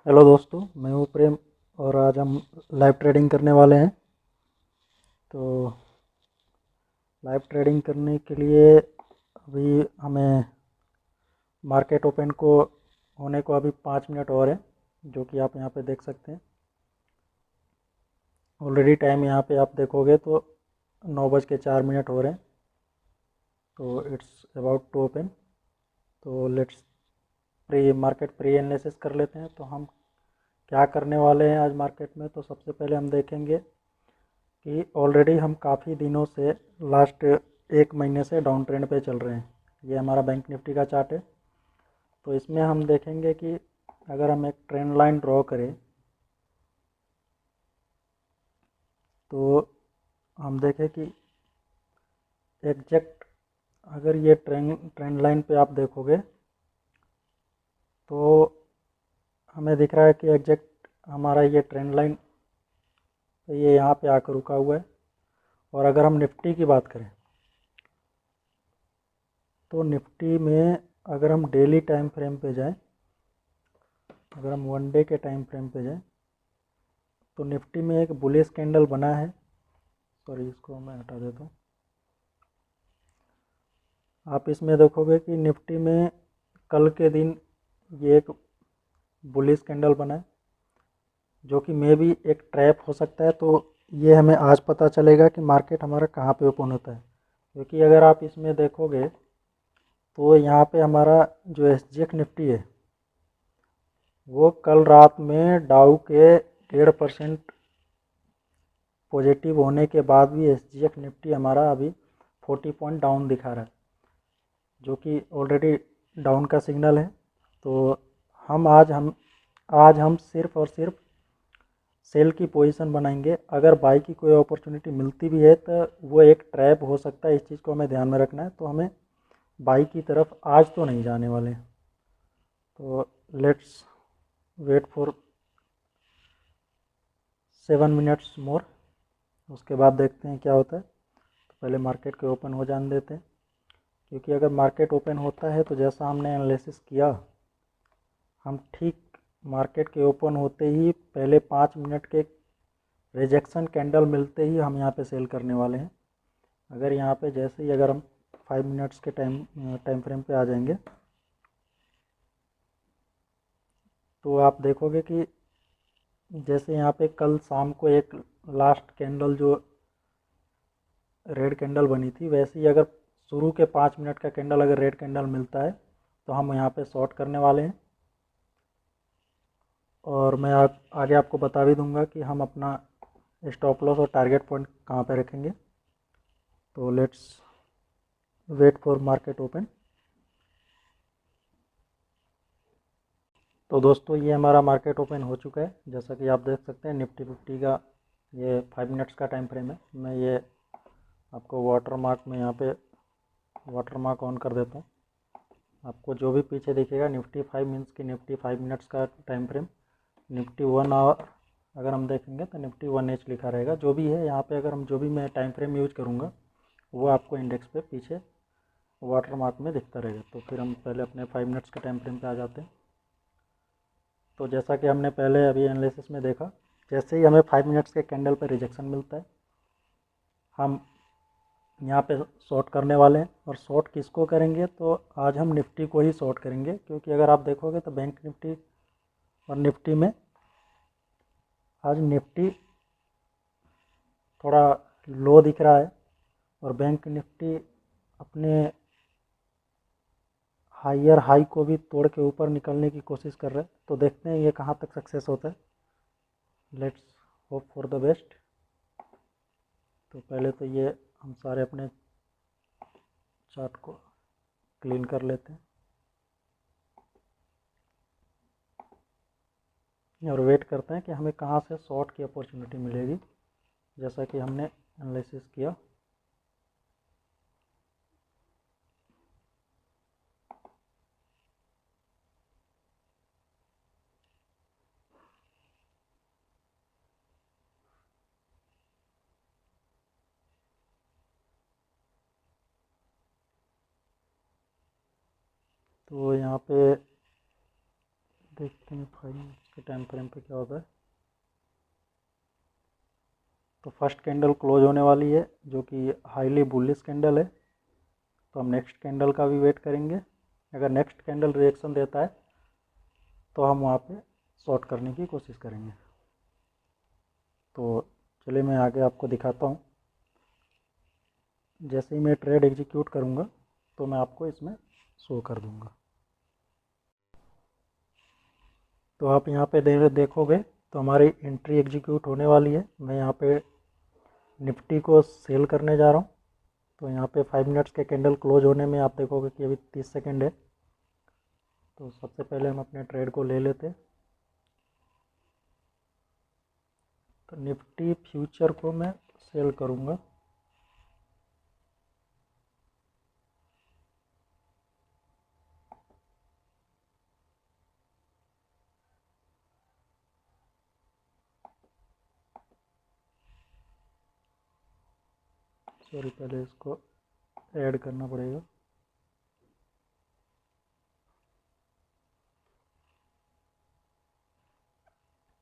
Hello दोस्तों, मैं हूँ प्रेम। और आज हम लाइव ट्रेडिंग करने वाले हैं। तो लाइव ट्रेडिंग करने के लिए अभी हमें मार्केट ओपन को होने को अभी 5 मिनट और है, जो कि आप यहाँ पे देख सकते हैं। ऑलरेडी टाइम यहाँ पे आप देखोगे तो 9:04 हो रहे हैं। तो इट्स अबाउट टू ओपन। तो लेट्स प्री एनालिसिस कर लेते हैं। तो हम क्या करने वाले हैं आज मार्केट में। तो सबसे पहले हम देखेंगे कि ऑलरेडी हम काफ़ी दिनों से लास्ट 1 महीने से डाउन ट्रेंड पे चल रहे हैं। ये हमारा बैंक निफ्टी का चार्ट है। तो इसमें हम देखेंगे कि अगर हम एक ट्रेंड लाइन ड्रॉ करें तो हम देखें कि एग्जैक्ट अगर ये ट्रेंड लाइन पे आप देखोगे तो हमें दिख रहा है कि एग्जैक्ट हमारा ये ट्रेंड लाइन ये यहाँ पे आकर रुका हुआ है। और अगर हम निफ्टी की बात करें तो निफ्टी में अगर हम डेली टाइम फ्रेम पे जाएं, अगर हम 1 डे के टाइम फ्रेम पे जाएं तो निफ्टी में एक बुलिश कैंडल बना है। सॉरी, इसको मैं हटा देता हूँ। आप इसमें देखोगे कि निफ्टी में कल के दिन ये एक बुलिश कैंडल बना है, जो कि मे भी एक ट्रैप हो सकता है। तो ये हमें आज पता चलेगा कि मार्केट हमारा कहाँ पे ओपन होता है। क्योंकि अगर आप इसमें देखोगे तो यहाँ पे हमारा जो एसजीएक्स निफ्टी है वो कल रात में डाउ के 1.5% पॉजिटिव होने के बाद भी एसजीएक्स निफ्टी हमारा अभी 40 पॉइंट डाउन दिखा रहा है, जो कि ऑलरेडी डाउन का सिग्नल है। तो हम आज हम सिर्फ और सिर्फ सेल की पोजीशन बनाएंगे। अगर बाई की कोई अपॉर्चुनिटी मिलती भी है तो वो एक ट्रैप हो सकता है। इस चीज़ को हमें ध्यान में रखना है। तो हमें बाई की तरफ आज तो नहीं जाने वाले। तो let's wait for 7 minutes more, उसके बाद देखते हैं क्या होता है। तो पहले मार्केट के ओपन हो जाने देते हैं। क्योंकि अगर मार्केट ओपन होता है तो जैसा हमने एनालिसिस किया, हम ठीक मार्केट के ओपन होते ही पहले 5 मिनट के रिजेक्शन कैंडल मिलते ही हम यहाँ पे सेल करने वाले हैं। अगर यहाँ पे जैसे ही अगर हम 5 मिनट्स के टाइम फ्रेम पे आ जाएंगे तो आप देखोगे कि जैसे यहाँ पे कल शाम को एक लास्ट कैंडल जो रेड कैंडल बनी थी, वैसे ही अगर शुरू के 5 मिनट का कैंडल अगर रेड कैंडल मिलता है तो हम यहाँ पे शॉर्ट करने वाले हैं। और मैं आगे आपको बता भी दूंगा कि हम अपना स्टॉप लॉस और टारगेट पॉइंट कहाँ पे रखेंगे। तो let's wait for market open. तो दोस्तों, ये हमारा मार्केट ओपन हो चुका है। जैसा कि आप देख सकते हैं निफ्टी 50 का ये 5 मिनट्स का टाइम फ्रेम है। मैं ये आपको वाटर मार्क में यहाँ पे वाटर मार्क ऑन कर देता हूँ। आपको जो भी पीछे दिखेगा निफ्टी 5 मीन्स की निफ्टी 5 मिनट्स का टाइम फ्रेम। निफ्टी 1 आवर अगर हम देखेंगे तो निफ्टी 1H लिखा रहेगा। जो भी है यहाँ पे अगर हम जो भी मैं टाइम फ्रेम यूज करूँगा वो आपको इंडेक्स पे पीछे वाटर मार्क में दिखता रहेगा। तो फिर हम पहले अपने 5 मिनट्स के टाइम फ्रेम पे आ जाते हैं। तो जैसा कि हमने पहले अभी एनालिसिस में देखा, जैसे ही हमें 5 मिनट्स के कैंडल पर रिजेक्शन मिलता है हम यहाँ पे शॉर्ट करने वाले हैं। और शॉर्ट किसको करेंगे, तो आज हम निफ्टी को ही शॉर्ट करेंगे। क्योंकि अगर आप देखोगे तो बैंक निफ्टी और निफ्टी में आज निफ्टी थोड़ा लो दिख रहा है और बैंक निफ्टी अपने हायर हाई को भी तोड़ के ऊपर निकलने की कोशिश कर रहे हैं। तो देखते हैं ये कहाँ तक सक्सेस होता है। Let's hope for the best. तो पहले तो ये हम सारे अपने चार्ट को क्लीन कर लेते हैं और वेट करते हैं कि हमें कहाँ से शॉर्ट की अपॉर्चुनिटी मिलेगी, जैसा कि हमने एनालिसिस किया। तो यहाँ पे देखते हैं 5 मिनट के टाइम फ्रेम पे क्या होता है। तो फर्स्ट कैंडल क्लोज होने वाली है जो कि हाईली बुलिश कैंडल है, तो हम नेक्स्ट कैंडल का भी वेट करेंगे। अगर नेक्स्ट कैंडल रिएक्शन देता है तो हम वहाँ पे शॉर्ट करने की कोशिश करेंगे। तो चलिए मैं आगे आपको दिखाता हूँ। जैसे ही मैं ट्रेड एग्जीक्यूट करूँगा तो मैं आपको इसमें शो कर दूँगा। तो आप यहाँ पे देखोगे तो हमारी एंट्री एग्जीक्यूट होने वाली है। मैं यहाँ पे निफ्टी को सेल करने जा रहा हूँ। तो यहाँ पे 5 मिनट्स के कैंडल क्लोज होने में आप देखोगे कि अभी 30 सेकेंड है। तो सबसे पहले हम अपने ट्रेड को ले लेते हैं। तो निफ्टी फ्यूचर को मैं सेल करूँगा। सॉरी, पहले इसको ऐड करना पड़ेगा।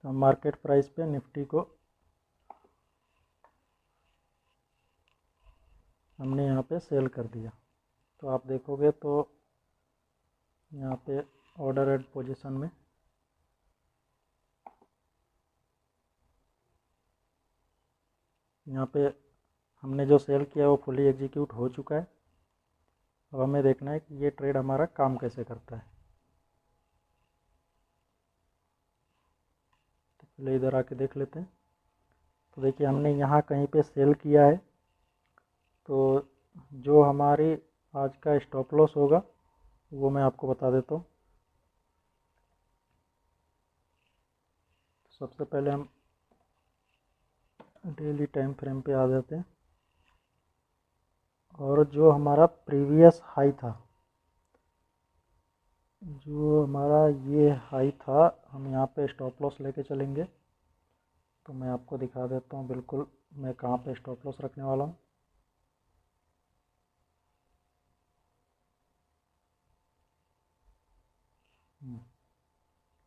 तो मार्केट प्राइस पे निफ्टी को हमने यहाँ पे सेल कर दिया। तो आप देखोगे तो यहाँ पे ऑर्डर एट पोजीशन में यहाँ पे हमने जो सेल किया वो फुली एग्जीक्यूट हो चुका है। अब हमें देखना है कि ये ट्रेड हमारा काम कैसे करता है। तो पहले इधर आके देख लेते हैं। तो देखिए हमने यहाँ कहीं पे सेल किया है। तो जो हमारी आज का स्टॉप लॉस होगा वो मैं आपको बता देता हूँ। सबसे पहले हम डेली टाइम फ्रेम पे आ जाते हैं और जो हमारा प्रीवियस हाई था, जो हमारा ये हाई था, हम यहाँ पे स्टॉप लॉस लेके चलेंगे। तो मैं आपको दिखा देता हूँ बिल्कुल मैं कहाँ पे स्टॉप लॉस रखने वाला हूँ।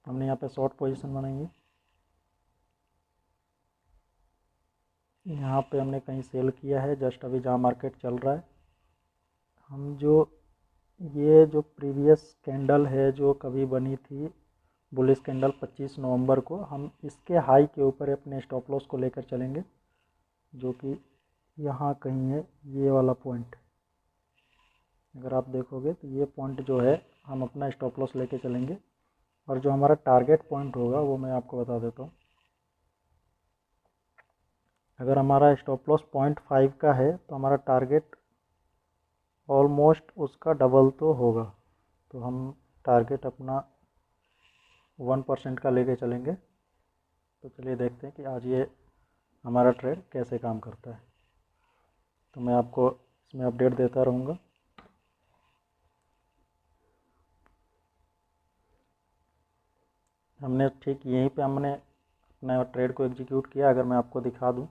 हमने यहाँ पे शॉर्ट पोजीशन बनाई है। यहाँ पे हमने कहीं सेल किया है जस्ट अभी जहाँ मार्केट चल रहा है। हम जो ये जो प्रीवियस कैंडल है जो कभी बनी थी बुलिश कैंडल 25 नवंबर को, हम इसके हाई के ऊपर अपने स्टॉप लॉस को लेकर चलेंगे जो कि यहाँ कहीं है, ये वाला पॉइंट। अगर आप देखोगे तो ये पॉइंट जो है हम अपना स्टॉप लॉस लेके चलेंगे और जो हमारा टारगेट पॉइंट होगा वो मैं आपको बता देता हूँ। अगर हमारा स्टॉप लॉस 0.5 का है तो हमारा टारगेट ऑलमोस्ट उसका डबल तो होगा। तो हम टारगेट अपना 1% का लेके चलेंगे। तो चलिए देखते हैं कि आज ये हमारा ट्रेड कैसे काम करता है। तो मैं आपको इसमें अपडेट देता रहूँगा। हमने ठीक यहीं पे हमने अपना ट्रेड को एग्जीक्यूट किया। अगर मैं आपको दिखा दूँ,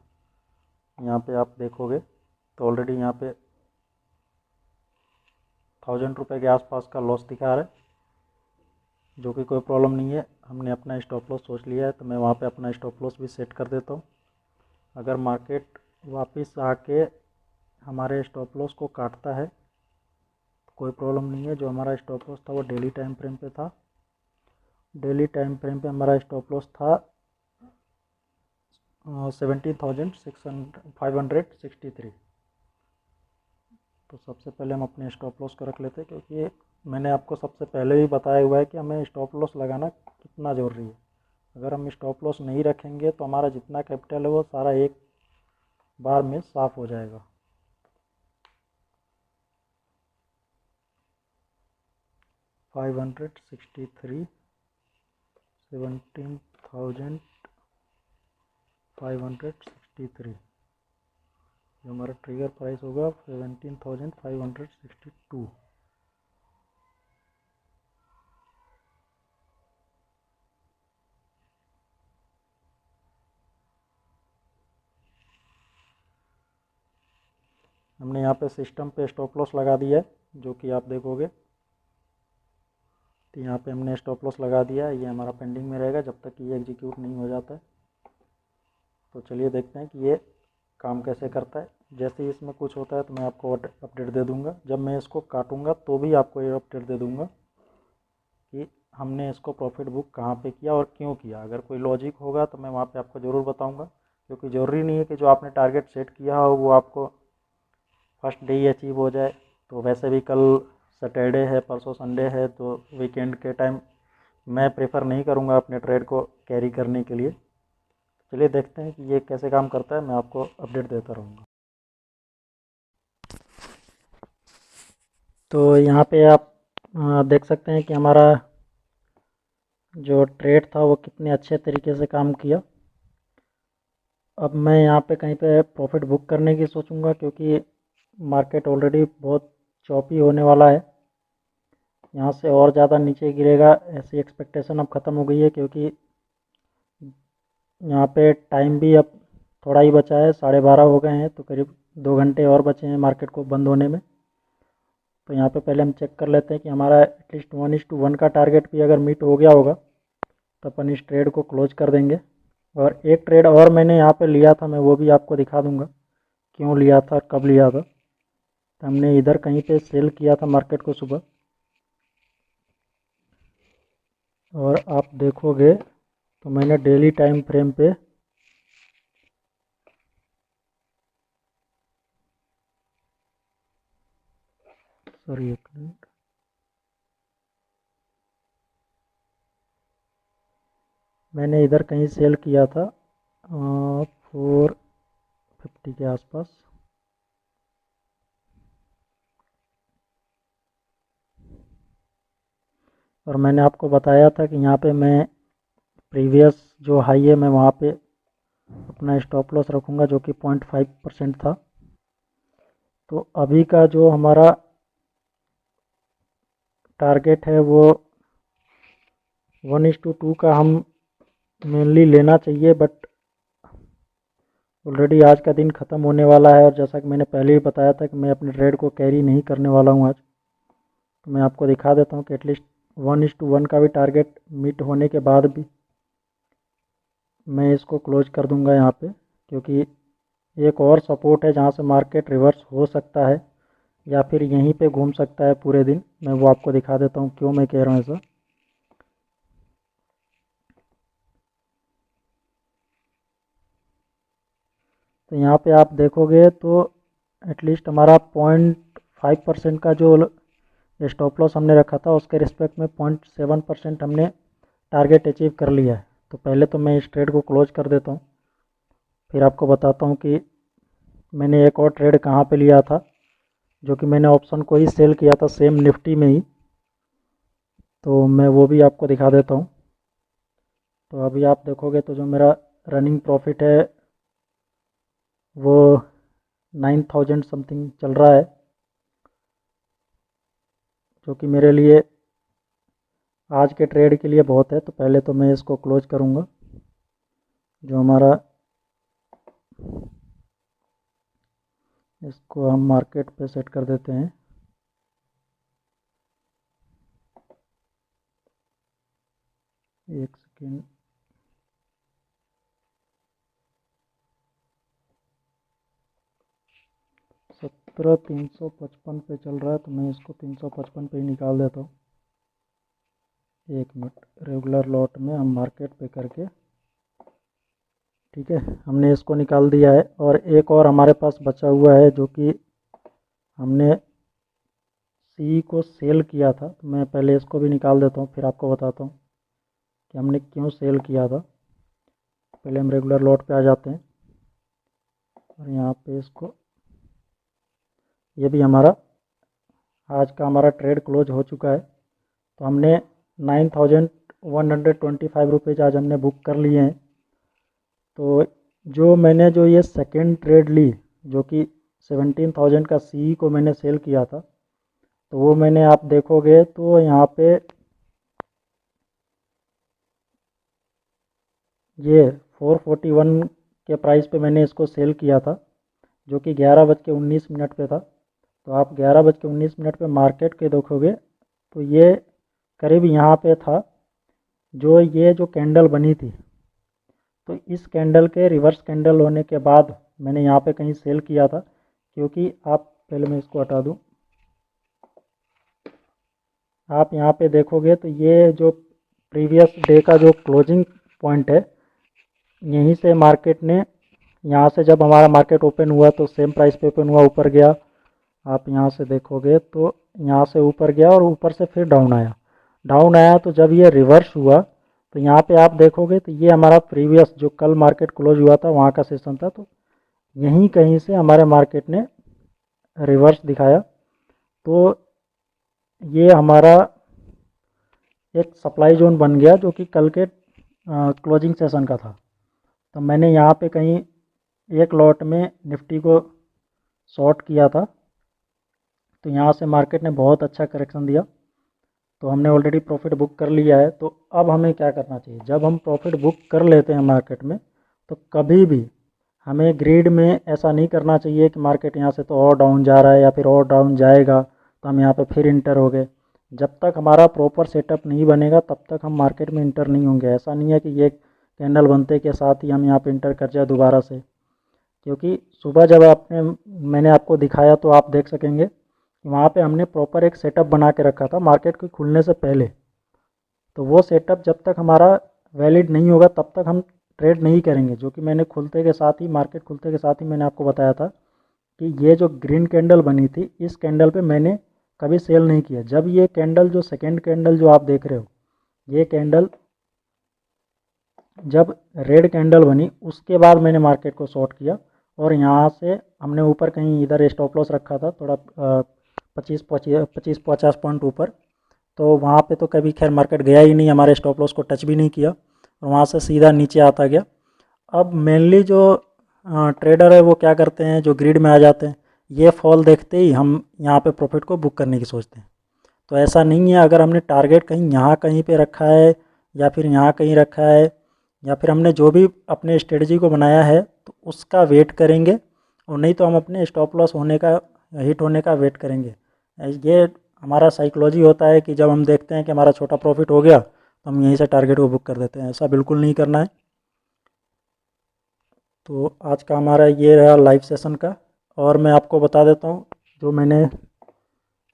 यहाँ पे आप देखोगे तो ऑलरेडी यहाँ पे 1000 रुपये के आसपास का लॉस दिखा रहा है, जो कि कोई प्रॉब्लम नहीं है। हमने अपना स्टॉप लॉस सोच लिया है तो मैं वहाँ पे अपना स्टॉप लॉस भी सेट कर देता हूँ। अगर मार्केट वापस आके हमारे स्टॉप लॉस को काटता है तो कोई प्रॉब्लम नहीं है। जो हमारा स्टॉप लॉस था वो डेली टाइम फ्रेम पे था। डेली टाइम फ्रेम पे हमारा स्टॉप लॉस था 17,563। तो सबसे पहले हम अपने स्टॉप लॉस को रख लेते हैं, क्योंकि मैंने आपको सबसे पहले भी बताया हुआ है कि हमें स्टॉप लॉस लगाना कितना ज़रूरी है। अगर हम स्टॉप लॉस नहीं रखेंगे तो हमारा जितना कैपिटल है वो सारा एक बार में साफ़ हो जाएगा। $563, 17,563, जो हमारा ट्रिगर प्राइस होगा 17,562। हमने यहाँ पे सिस्टम पे स्टॉप लॉस लगा दिया है, जो कि आप देखोगे तो यहाँ पे हमने स्टॉप लॉस लगा दिया, ये हमारा पेंडिंग में रहेगा जब तक कि ये एग्जीक्यूट नहीं हो जाता है। तो चलिए देखते हैं कि ये काम कैसे करता है। जैसे ही इसमें कुछ होता है तो मैं आपको अपडेट दे दूंगा। जब मैं इसको काटूंगा तो भी आपको ये अपडेट दे दूंगा कि हमने इसको प्रॉफिट बुक कहाँ पे किया और क्यों किया। अगर कोई लॉजिक होगा तो मैं वहाँ पे आपको ज़रूर बताऊंगा, क्योंकि ज़रूरी नहीं है कि जो आपने टारगेट सेट किया हो वो आपको फर्स्ट डे ही अचीव हो जाए। तो वैसे भी कल सैटरडे है, परसों संडे है, तो वीकेंड के टाइम मैं प्रेफर नहीं करूँगा अपने ट्रेड को कैरी करने के लिए। चलिए देखते हैं कि ये कैसे काम करता है, मैं आपको अपडेट देता रहूँगा। तो यहाँ पे आप देख सकते हैं कि हमारा जो ट्रेड था वो कितने अच्छे तरीके से काम किया। अब मैं यहाँ पे कहीं पे प्रॉफिट बुक करने की सोचूंगा, क्योंकि मार्केट ऑलरेडी बहुत चॉपी होने वाला है। यहाँ से और ज़्यादा नीचे गिरेगा ऐसी एक्सपेक्टेशन अब ख़त्म हो गई है, क्योंकि यहाँ पे टाइम भी अब थोड़ा ही बचा है, 12:30 हो गए हैं, तो करीब 2 घंटे और बचे हैं मार्केट को बंद होने में। तो यहाँ पे पहले हम चेक कर लेते हैं कि हमारा एटलीस्ट 1:1 का टारगेट भी अगर मीट हो गया होगा तो अपन इस ट्रेड को क्लोज कर देंगे। और एक ट्रेड और मैंने यहाँ पे लिया था, मैं वो भी आपको दिखा दूंगा क्यों लिया था और कब लिया था। तो हमने इधर कहीं पे सेल किया था मार्केट को सुबह, और आप देखोगे तो मैंने डेली टाइम फ्रेम पे सॉरी एक मिनट, मैंने इधर कहीं सेल किया था 450 के आसपास। और मैंने आपको बताया था कि यहाँ पे मैं प्रीवियस जो हाई है मैं वहाँ पे अपना स्टॉप लॉस रखूँगा, जो कि 0.5% था। तो अभी का जो हमारा टारगेट है वो 1:2 का हम मेनली लेना चाहिए, बट ऑलरेडी आज का दिन ख़त्म होने वाला है। और जैसा कि मैंने पहले ही बताया था कि मैं अपने ट्रेड को कैरी नहीं करने वाला हूँ आज, तो मैं आपको दिखा देता हूँ कि एटलीस्ट 1:1 का भी टारगेट मीट होने के बाद भी मैं इसको क्लोज कर दूंगा यहाँ पे, क्योंकि एक और सपोर्ट है जहाँ से मार्केट रिवर्स हो सकता है या फिर यहीं पे घूम सकता है पूरे दिन। मैं वो आपको दिखा देता हूँ क्यों मैं कह रहा हूँ ऐसा। तो यहाँ पे आप देखोगे तो एटलीस्ट हमारा 0.5% का जो स्टॉप लॉस हमने रखा था उसके रिस्पेक्ट में 0.7% हमने टारगेट अचीव कर लिया है। तो पहले तो मैं इस ट्रेड को क्लोज कर देता हूँ, फिर आपको बताता हूँ कि मैंने एक और ट्रेड कहाँ पे लिया था, जो कि मैंने ऑप्शन को ही सेल किया था सेम निफ्टी में ही। तो मैं वो भी आपको दिखा देता हूँ। तो अभी आप देखोगे तो जो मेरा रनिंग प्रॉफिट है वो 9,000 समथिंग चल रहा है, जो कि मेरे लिए आज के ट्रेड के लिए बहुत है। तो पहले तो मैं इसको क्लोज करूँगा, जो हमारा इसको हम मार्केट पे सेट कर देते हैं। एक सेकेंड, सत्रह 355 पे चल रहा है, तो मैं इसको 355 पे ही निकाल देता हूँ। एक मिनट, रेगुलर लॉट में हम मार्केट पे करके, ठीक है, हमने इसको निकाल दिया है। और एक और हमारे पास बचा हुआ है जो कि हमने सी को सेल किया था। तो मैं पहले इसको भी निकाल देता हूँ, फिर आपको बताता हूँ कि हमने क्यों सेल किया था। पहले हम रेगुलर लॉट पे आ जाते हैं और यहाँ पे इसको, ये भी हमारा आज का हमारा ट्रेड क्लोज हो चुका है। तो हमने 9,125 रुपीज़ आज हमने बुक कर लिए हैं। तो जो ये सेकेंड ट्रेड ली, जो कि 17,000 का सी को मैंने सेल किया था, तो वो मैंने, आप देखोगे तो यहाँ पे ये 441 के प्राइस पे मैंने इसको सेल किया था, जो कि 11:19 पे था। तो आप 11:19 पे मार्केट के देखोगे तो ये करीब यहाँ पे था। जो ये जो कैंडल बनी थी, तो इस कैंडल के रिवर्स कैंडल होने के बाद मैंने यहाँ पे कहीं सेल किया था, क्योंकि आप पहले मैं इसको हटा दूँ। आप यहाँ पे देखोगे तो ये जो प्रीवियस डे का जो क्लोजिंग पॉइंट है, यहीं से मार्केट ने, यहाँ से जब हमारा मार्केट ओपन हुआ तो सेम प्राइस पे ओपन हुआ, ऊपर गया। आप यहाँ से देखोगे तो यहाँ से ऊपर गया और ऊपर से फिर डाउन आया। डाउन आया तो जब ये रिवर्स हुआ तो यहाँ पे आप देखोगे तो ये हमारा प्रीवियस जो कल मार्केट क्लोज हुआ था वहाँ का सेशन था, तो यहीं कहीं से हमारे मार्केट ने रिवर्स दिखाया। तो ये हमारा एक सप्लाई जोन बन गया जो कि कल के क्लोजिंग सेशन का था। तो मैंने यहाँ पे कहीं एक लॉट में निफ्टी को शॉर्ट किया था, तो यहाँ से मार्केट ने बहुत अच्छा करेक्शन दिया, तो हमने ऑलरेडी प्रॉफिट बुक कर लिया है। तो अब हमें क्या करना चाहिए, जब हम प्रॉफिट बुक कर लेते हैं मार्केट में, तो कभी भी हमें ग्रीड में ऐसा नहीं करना चाहिए कि मार्केट यहाँ से तो और डाउन जा रहा है या फिर और डाउन जाएगा तो हम यहाँ पे फिर इंटर हो गए। जब तक हमारा प्रॉपर सेटअप नहीं बनेगा तब तक हम मार्केट में इंटर नहीं होंगे। ऐसा नहीं है कि ये कैंडल बनते के साथ ही हम यहाँ पे इंटर कर जाए दोबारा से, क्योंकि सुबह जब मैंने आपको दिखाया तो आप देख सकेंगे वहाँ पे हमने प्रॉपर एक सेटअप बना के रखा था मार्केट के खुलने से पहले। तो वो सेटअप जब तक हमारा वैलिड नहीं होगा तब तक हम ट्रेड नहीं करेंगे, जो कि मैंने खुलते के साथ ही, मार्केट खुलते के साथ ही मैंने आपको बताया था कि ये जो ग्रीन कैंडल बनी थी, इस कैंडल पे मैंने कभी सेल नहीं किया। जब ये कैंडल, जो सेकेंड कैंडल जो आप देख रहे हो, ये कैंडल जब रेड कैंडल बनी उसके बाद मैंने मार्केट को शॉर्ट किया, और यहाँ से हमने ऊपर कहीं इधर स्टॉप लॉस रखा था थोड़ा 25-50 पॉइंट ऊपर। तो वहाँ पे तो कभी खैर मार्केट गया ही नहीं, हमारे स्टॉप लॉस को टच भी नहीं किया और वहाँ से सीधा नीचे आता गया। अब मेनली जो ट्रेडर है वो क्या करते हैं, जो ग्रिड में आ जाते हैं, ये फॉल देखते ही हम यहाँ पे प्रॉफिट को बुक करने की सोचते हैं। तो ऐसा नहीं है। अगर हमने टारगेट कहीं यहाँ कहीं पे रखा है या फिर यहाँ कहीं रखा है, या फिर हमने जो भी अपने स्ट्रेटजी को बनाया है तो उसका वेट करेंगे, और नहीं तो हम अपने स्टॉप लॉस होने का, हिट होने का वेट करेंगे। ये हमारा साइकोलॉजी होता है कि जब हम देखते हैं कि हमारा छोटा प्रॉफिट हो गया तो हम यहीं से टारगेट को बुक कर देते हैं। ऐसा बिल्कुल नहीं करना है। तो आज का हमारा ये रहा लाइव सेशन का। और मैं आपको बता देता हूँ, जो मैंने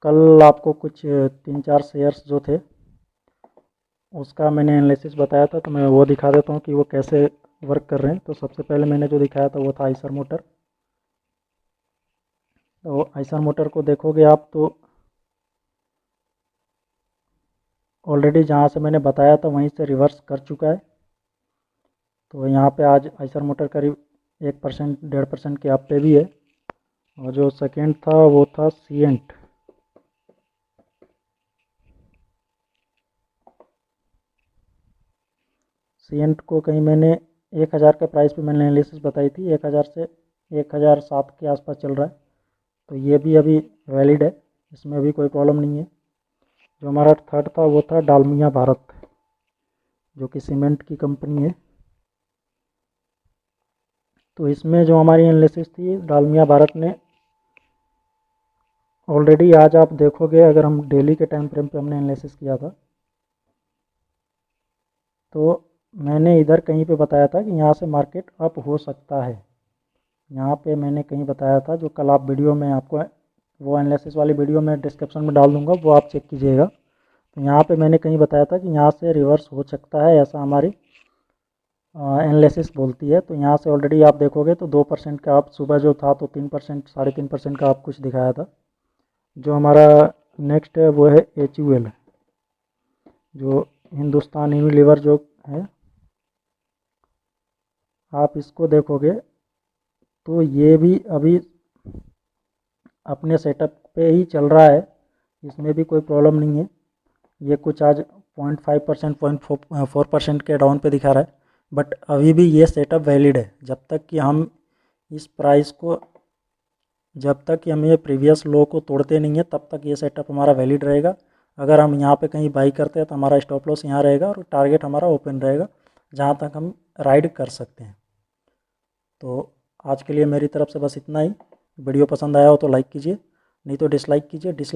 कल आपको कुछ 3-4 शेयर्स जो थे उसका मैंने एनालिसिस बताया था, तो मैं वो दिखा देता हूँ कि वो कैसे वर्क कर रहे हैं। तो सबसे पहले मैंने जो दिखाया था वो था आइसर मोटर। तो आइसर मोटर को देखोगे आप तो ऑलरेडी जहाँ से मैंने बताया था वहीं से रिवर्स कर चुका है। तो यहाँ पे आज आइसर मोटर करीब 1% 1.5% के अप पे भी है। और जो सेकेंड था वो था सीएंट। सीएंट को कहीं मैंने 1000 के प्राइस पे मैंने एनालिसिस बताई थी, 1000 से 1007 के आसपास चल रहा है। तो ये भी अभी वैलिड है, इसमें अभी कोई प्रॉब्लम नहीं है। जो हमारा थर्ड था वो था डालमिया भारत, जो कि सीमेंट की कंपनी है। तो इसमें जो हमारी एनालिसिस थी, डालमिया भारत ने ऑलरेडी, आज आप देखोगे अगर हम डेली के टाइम फ्रेम पे हमने एनालिसिस किया था, तो मैंने इधर कहीं पे बताया था कि यहाँ से मार्केट अप हो सकता है। यहाँ पे मैंने कहीं बताया था, जो कल आप वीडियो में, आपको वो एनालिसिस वाली वीडियो में डिस्क्रिप्शन में डाल दूँगा, वो आप चेक कीजिएगा। तो यहाँ पे मैंने कहीं बताया था कि यहाँ से रिवर्स हो सकता है, ऐसा हमारी एनालिसिस बोलती है। तो यहाँ से ऑलरेडी आप देखोगे तो 2% का आप, सुबह जो था तो 3% 3.5% का आप कुछ दिखाया था। जो हमारा नेक्स्ट है वो है HUL, जो हिंदुस्तान यूनिलीवर जो है, आप इसको देखोगे तो ये भी अभी अपने सेटअप पे ही चल रहा है, इसमें भी कोई प्रॉब्लम नहीं है। ये कुछ आज 0.5% 0.4% के डाउन पे दिखा रहा है, बट अभी भी ये सेटअप वैलिड है। जब तक कि हम इस प्राइस को, जब तक कि हम ये प्रीवियस लो को तोड़ते नहीं है तब तक ये सेटअप हमारा वैलिड रहेगा। अगर हम यहाँ पे कहीं बाई करते हैं तो हमारा स्टॉप लॉस यहाँ रहेगा और टारगेट हमारा ओपन रहेगा, जहाँ तक हम राइड कर सकते हैं। तो आज के लिए मेरी तरफ से बस इतना ही। वीडियो पसंद आया हो तो लाइक कीजिए, नहीं तो डिसलाइक कीजिए। डिसलाइक